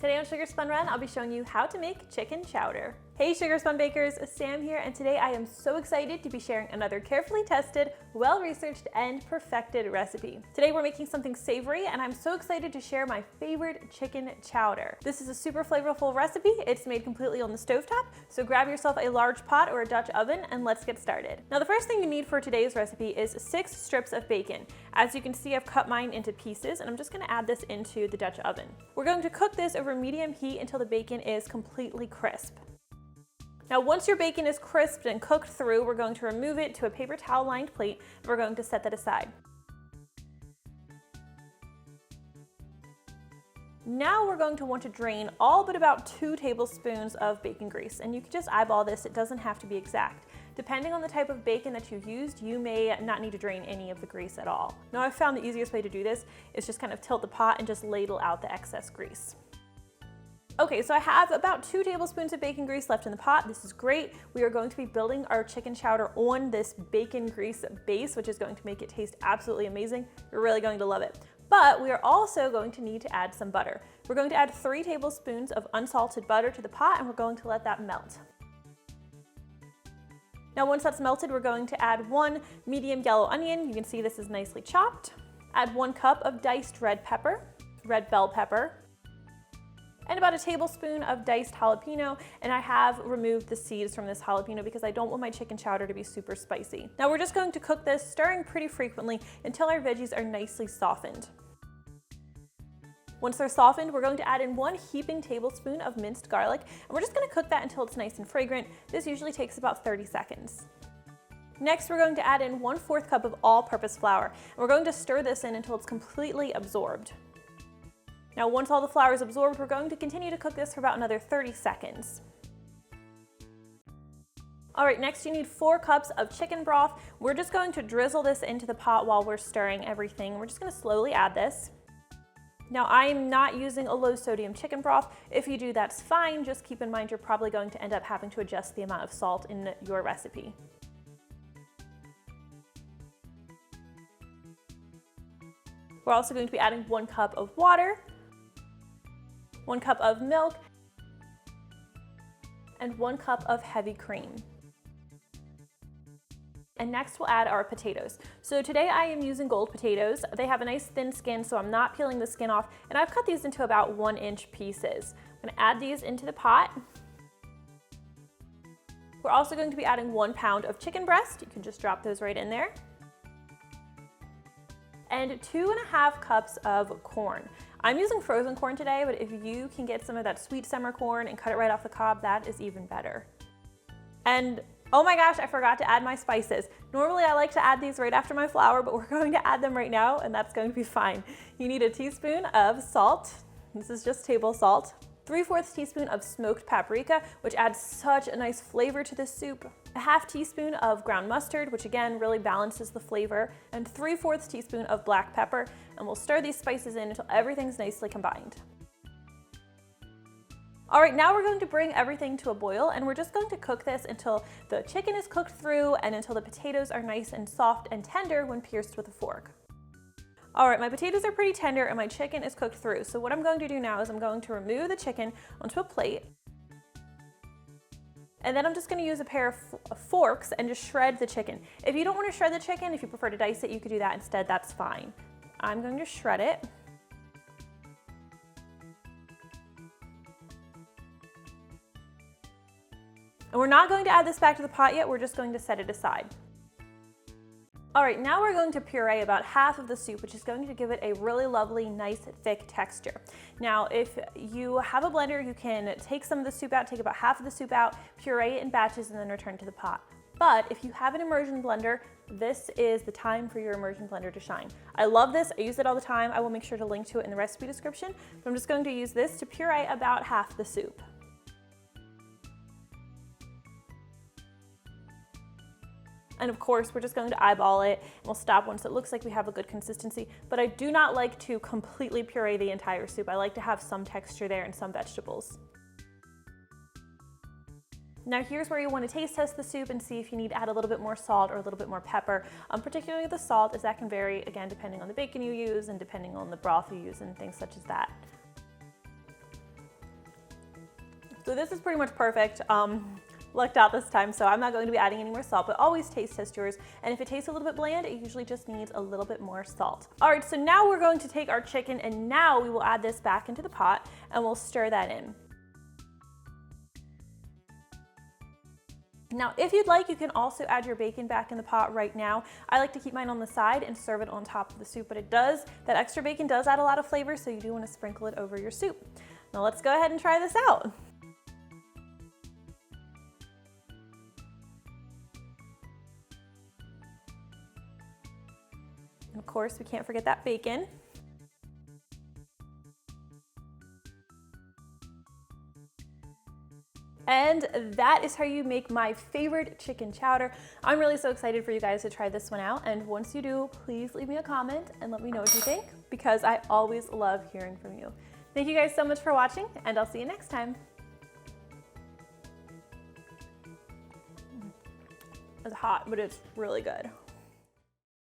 Today on Sugar Spun Run, I'll be showing you how to make chicken chowder. Hey Sugar Spun Bakers, Sam here, and today I am so excited to be sharing another carefully tested, well-researched, and perfected recipe. Today we're making something savory, and I'm so excited to share my favorite chicken chowder. This is a super flavorful recipe. It's made completely on the stovetop, so grab yourself a large pot or a Dutch oven and let's get started. Now the first thing you need for today's recipe is 6 strips of bacon. As you can see, I've cut mine into pieces, and I'm just gonna add this into the Dutch oven. We're going to cook this over medium heat until the bacon is completely crisp. Now once your bacon is crisped and cooked through, we're going to remove it to a paper towel lined plate, and we're going to set that aside. Now we're going to want to drain all but about 2 tablespoons of bacon grease, and you can just eyeball this, it doesn't have to be exact. Depending on the type of bacon that you used, you may not need to drain any of the grease at all. Now I've found the easiest way to do this is just kind of tilt the pot and just ladle out the excess grease. Okay, so I have about 2 tablespoons of bacon grease left in the pot. This is great. We are going to be building our chicken chowder on this bacon grease base, which is going to make it taste absolutely amazing. You're really going to love it. But we are also going to need to add some butter. We're going to add 3 tablespoons of unsalted butter to the pot, and we're going to let that melt. Now once that's melted, we're going to add 1 medium yellow onion. You can see this is nicely chopped. Add 1 cup of diced red pepper, red bell pepper, and about a tablespoon of diced jalapeno, and I have removed the seeds from this jalapeno because I don't want my chicken chowder to be super spicy. Now we're just going to cook this, stirring pretty frequently until our veggies are nicely softened. Once they're softened, we're going to add in 1 heaping tablespoon of minced garlic, and we're just going to cook that until it's nice and fragrant. This usually takes about 30 seconds. Next, we're going to add in 1/4 cup of all-purpose flour, and we're going to stir this in until it's completely absorbed. Now once all the flour is absorbed, we're going to continue to cook this for about another 30 seconds. All right, next you need 4 cups of chicken broth. We're just going to drizzle this into the pot while we're stirring everything. We're just gonna slowly add this. Now I'm not using a low sodium chicken broth. If you do, that's fine. Just keep in mind you're probably going to end up having to adjust the amount of salt in your recipe. We're also going to be adding 1 cup of water, 1 cup of milk, and 1 cup of heavy cream. And next we'll add our potatoes. So today I am using gold potatoes. They have a nice thin skin, so I'm not peeling the skin off, and I've cut these into about 1-inch pieces. I'm gonna add these into the pot. We're also going to be adding 1 pound of chicken breast. You can just drop those right in there. And 2.5 cups of corn. I'm using frozen corn today, but if you can get some of that sweet summer corn and cut it right off the cob, that is even better. And oh my gosh, I forgot to add my spices. Normally I like to add these right after my flour, but we're going to add them right now, and that's going to be fine. You need a teaspoon of salt. This is just table salt. 3/4 teaspoon of smoked paprika, which adds such a nice flavor to this soup. A 1/2 teaspoon of ground mustard, which again really balances the flavor, and 3/4 teaspoon of black pepper, and we'll stir these spices in until everything's nicely combined. All right, now we're going to bring everything to a boil, and we're just going to cook this until the chicken is cooked through and until the potatoes are nice and soft and tender when pierced with a fork. All right, my potatoes are pretty tender and my chicken is cooked through. So what I'm going to do now is I'm going to remove the chicken onto a plate. And then I'm just gonna use a pair of forks and just shred the chicken. If you don't wanna shred the chicken, if you prefer to dice it, you could do that instead, that's fine. I'm going to shred it. And we're not going to add this back to the pot yet, we're just going to set it aside. All right, now we're going to puree about half of the soup, which is going to give it a really lovely, nice, thick texture. Now, if you have a blender, you can take some of the soup out, take about half of the soup out, puree it in batches, and then return to the pot. But if you have an immersion blender, this is the time for your immersion blender to shine. I love this, I use it all the time. I will make sure to link to it in the recipe description, but I'm just going to use this to puree about half the soup. And of course, we're just going to eyeball it, and we'll stop once it looks like we have a good consistency. But I do not like to completely puree the entire soup. I like to have some texture there and some vegetables. Now here's where you want to taste test the soup and see if you need to add a little bit more salt or a little bit more pepper. Particularly the salt, as that can vary, again, depending on the bacon you use and depending on the broth you use and things such as that. So this is pretty much perfect. Lucked out this time, so I'm not going to be adding any more salt, but always taste test yours. And if it tastes a little bit bland, it usually just needs a little bit more salt. All right, so now we're going to take our chicken and now we will add this back into the pot and we'll stir that in. Now, if you'd like, you can also add your bacon back in the pot right now. I like to keep mine on the side and serve it on top of the soup, but that extra bacon does add a lot of flavor, so you do want to sprinkle it over your soup. Now let's go ahead and try this out. And of course, we can't forget that bacon. And that is how you make my favorite chicken chowder. I'm really so excited for you guys to try this one out. And once you do, please leave me a comment and let me know what you think, because I always love hearing from you. Thank you guys so much for watching, and I'll see you next time. It's hot, but it's really good.